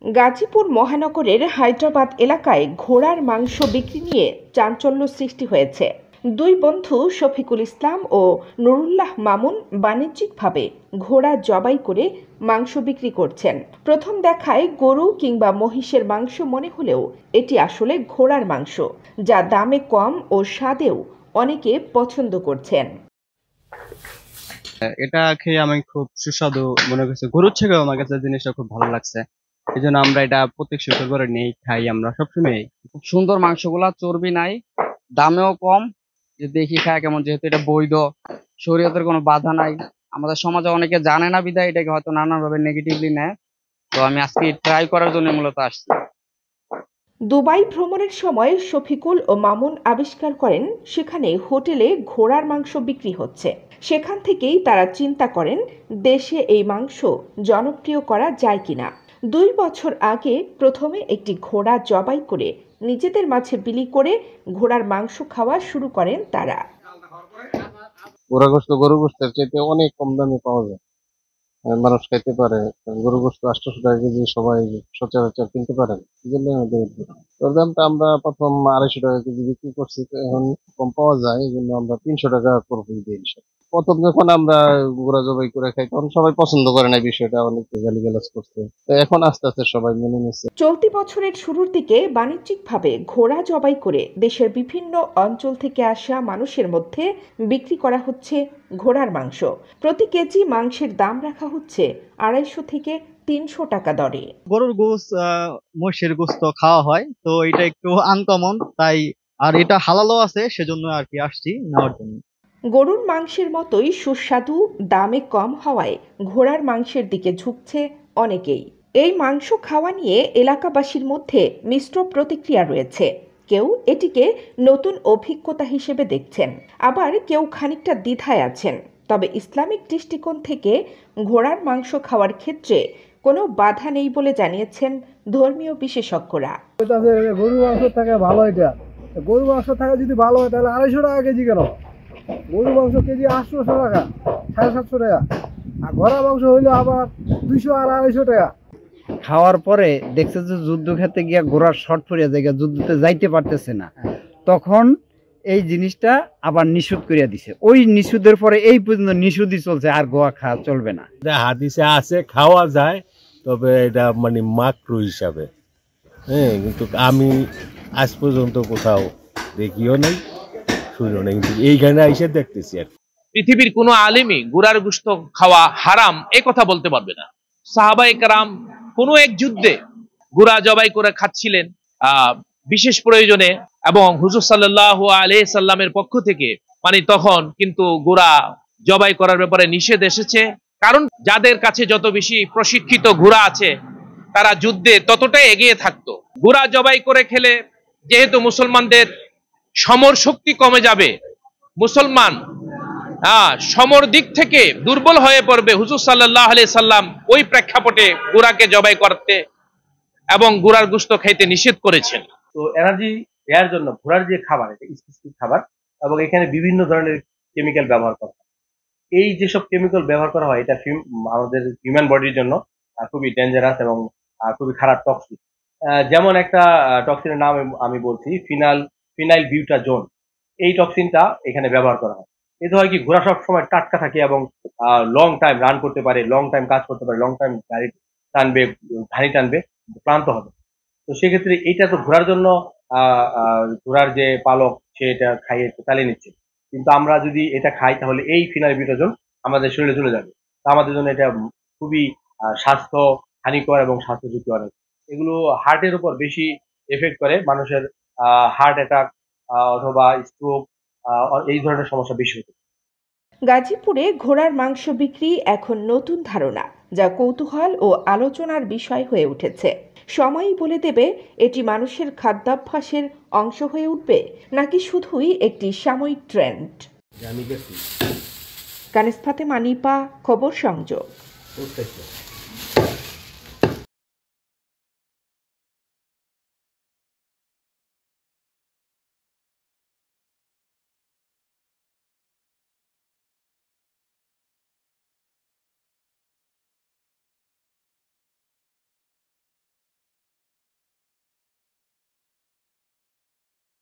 গাজীপুর মহানগরের হায়দ্রাবাদ এলাকায় ঘোড়ার মাংস বিক্রি নিয়ে চাঞ্চল্য সৃষ্টি হয়েছে। দুই বন্ধু শফিকুল ইসলাম ও নুরুল্লাহ মামুন বাণিজ্যিকভাবে ঘোড়া জবাই করে মাংস বিক্রি করছেন। প্রথম দেখায় গরু কিংবা মহিষের মাংস মনে হলেও এটি আসলে ঘোড়ার মাংস, যা দামে কম ও স্বাদেও অনেকে পছন্দ করছেন। এটা খেয়ে আমি খুব সুস্বাদু মনে করছি, গরুর থেকেও আমার কাছে জিনিসটা খুব ভালো লাগছে। এই জন্য আমরা এটা প্রত্যেক শুক্রবারে নেই, খাই আমরা সবসময়। খুব সুন্দর মাংসগুলা, চর্বি নাই, দামেও কম। যে দেখি খায় কেমন, যেহেতু এটা বৈধ, শরীয়তের কোনো বাধা নাই। আমাদের সমাজে অনেকে জানে না বিধায় এটাকে হয়তো নানানভাবে নেগেটিভলি নেয়। তো আমি আজকে ট্রাই করার জন্য মূলত আসছি। দুবাই ভ্রমণের সময় শফিকুল ও মামুন আবিষ্কার করেন সেখানে হোটেলে ঘোড়ার মাংস বিক্রি হচ্ছে। সেখান থেকেই তারা চিন্তা করেন দেশে এই মাংস জনপ্রিয় করা যায় কিনা। 2 বছর আগে প্রথমে একটি ঘোড়া জবাই করে নিজেদের মাঝে বিলি করে ঘোড়ার মাংস খাওয়া শুরু করেন তারা। গরুর গোশতের চাইতে অনেক কম দামে পাওয়া যায়, মানুষ খাইতে পারে। গরুর গোশত 800 টাকা কেজি, সবাই সচরাচর কিনতে পারেন। এই জন্য আমাদের ওর দামটা আমরা প্রথম 250 টাকা কেজি বিক্রি করছি, তো এখন কম পাওয়া যায়, এই জন্য আমরা 300 টাকা করে দিই। প্রথম যখন আমরা ঘোড়া জবাই করে খাই তখন সবাই পছন্দ করে না বিষয়টা, অনেকে গালিগালাজ করছে। তো এখন আস্তে আস্তে সবাই মেনে নিচ্ছে। চলতি বছরের শুরুর দিকে বাণিজ্যিকভাবে ঘোড়া জবাই করে দেশের বিভিন্ন অঞ্চল থেকে আসা মানুষের মধ্যে বিক্রি করা হচ্ছে ঘোড়ার মাংস। প্রতি কেজি মাংসের দাম রাখা হচ্ছে 250 থেকে 300 টাকা দরে। গরুর গোশত, মহিষের গোশত খাওয়া হয়, তো এটা একটু আনকমন, তাই আর এটা হালালও আছে, সেজন্য আর কি আসছি নেওয়ার জন্য। গরুর মাংসের মতোই সুস্বাদু, দামে কম হওয়ায় ঘোড়ার মাংসের দিকে ঝুঁকছে অনেকেই। এই মাংস খাওয়া নিয়ে এলাকাবাসীর মধ্যে মিশ্র প্রতিক্রিয়া রয়েছে। কেউ এটিকে নতুন অভিজ্ঞতা হিসেবে দেখছেন, আবার কেউ খানিকটা দ্বিধায় আছেন। তবে ইসলামিক দৃষ্টিকোণ থেকে ঘোড়ার মাংস খাওয়ার ক্ষেত্রে কোনো বাধা নেই বলে জানিয়েছেন ধর্মীয় বিশেষজ্ঞরা। গরুর মাংস থাকে ভালো, এটা গরুর মাংস থাকে যদি ভালো হয় তাহলে 250 টাকা কেজি কেন? গরুর মাংস কেজি 800 টাকা, 750 টাকা, আর ঘোড়া মাংস হইলো আবার 200 আর 250 টাকা। খাওয়ার পরে দেখছে যে যুদ্ধক্ষেত্রে গিয়া ঘোড়ার শর্ট পড়িয়া যায়, যুদ্ধতে যাইতে পারতেছে না, তখন এই জিনিসটা আবার নিষেধ করিয়া দিছে। ওই নিষেধের পরে এই পর্যন্ত নিষেধই চলছে, আর গোয়া খাওয়া চলবে না। হাদিসে আছে খাওয়া যায়, তবে এটা মানে মাকরু হিসাবে। হ্যাঁ, কিন্তু আমি আজ পর্যন্ত কোথাও দেখিও নাই, শুনিও নাই, কিন্তু এইখানে এসে দেখতেছি আর। পৃথিবীর কোনো আলেমই ঘোড়ার গোশত খাওয়া হারাম এ কথা বলতে পারবে না। সাহাবায়ে কেরাম কোনো এক যুদ্ধে ঘোড়া জবাই করে খাচ্ছিলেন বিশেষ প্রয়োজনে, এবং হুজুর সাল্লাল্লাহু আলাইহি সাল্লামের পক্ষ থেকে মানে তখন কিন্তু ঘোড়া জবাই করার ব্যাপারে নিষেধ এসেছে। কারণ যাদের কাছে যত বেশি প্রশিক্ষিত ঘোড়া আছে তারা যুদ্ধে ততটাই এগিয়ে থাকতো। ঘোড়া জবাই করে খেলে যেহেতু মুসলমানদের সমর শক্তি কমে যাবে, মুসলমান সমর দিক থেকে দুর্বল হয়ে পড়বে, হুজুর সাল্লাল্লাহু আলাইহি সাল্লাম ওই প্রেক্ষাপটে ঘোড়াকে জবাই করতে এবং ঘোড়ার গোশত খাইতে নিষেধ করেছেন। তো এনার্জি দেওয়ার জন্য ঘোড়ার যে খাবার, এটা স্পেসিফিক খাবার, এবং এখানে বিভিন্ন ধরনের কেমিক্যাল ব্যবহার করা হয়। এই যেসব কেমিক্যাল ব্যবহার করা হয় এটা আমাদের হিউম্যান বডির জন্য খুবই ডেঞ্জারাস এবং খুবই খারাপ টক্সিক। যেমন একটা টক্সিনের নাম আমি বলছি, ফিনাইল বিউটাজোন। এই টক্সিনটা এখানে ব্যবহার করা হয়। এতে হয় কি, ঘোড়া সব সময় টাটকা থাকে এবং লং টাইম রান করতে পারে, লং টাইম কাজ করতে পারে, লং টাইম গাড়ি টানবে, ঘানি টানবে, ক্লান্ত হবে। তো সেক্ষেত্রে এইটা তো ঘোড়ার জন্য ঘোড়ার যে পালক সে এটা খাইয়ে চালিয়ে নিচ্ছে, কিন্তু আমরা যদি এটা খাই তাহলে এই ফিনাইল বিউটাজোন আমাদের শরীরে চলে যাবে। তা আমাদের জন্য এটা খুবই স্বাস্থ্য হানিকর এবং স্বাস্থ্য ঝুঁকি অনেক। এগুলো হার্টের উপর বেশি এফেক্ট করে, মানুষের হার্ট অ্যাটাক অথবা স্ট্রোক এই ধরনের সমস্যা বেশি হতে। গাজীপুরে ঘোড়ার মাংস বিক্রি এখন নতুন ধারণা, যা কৌতূহল ও আলোচনার বিষয় হয়ে উঠেছে। সময়ই বলে দেবে এটি মানুষের খাদ্যাভ্যাসের অংশ হয়ে উঠবে নাকি শুধুই একটি সাময়িক ট্রেন্ড। কানিস ফাতেমা, নিপা, খবর সংযোগ।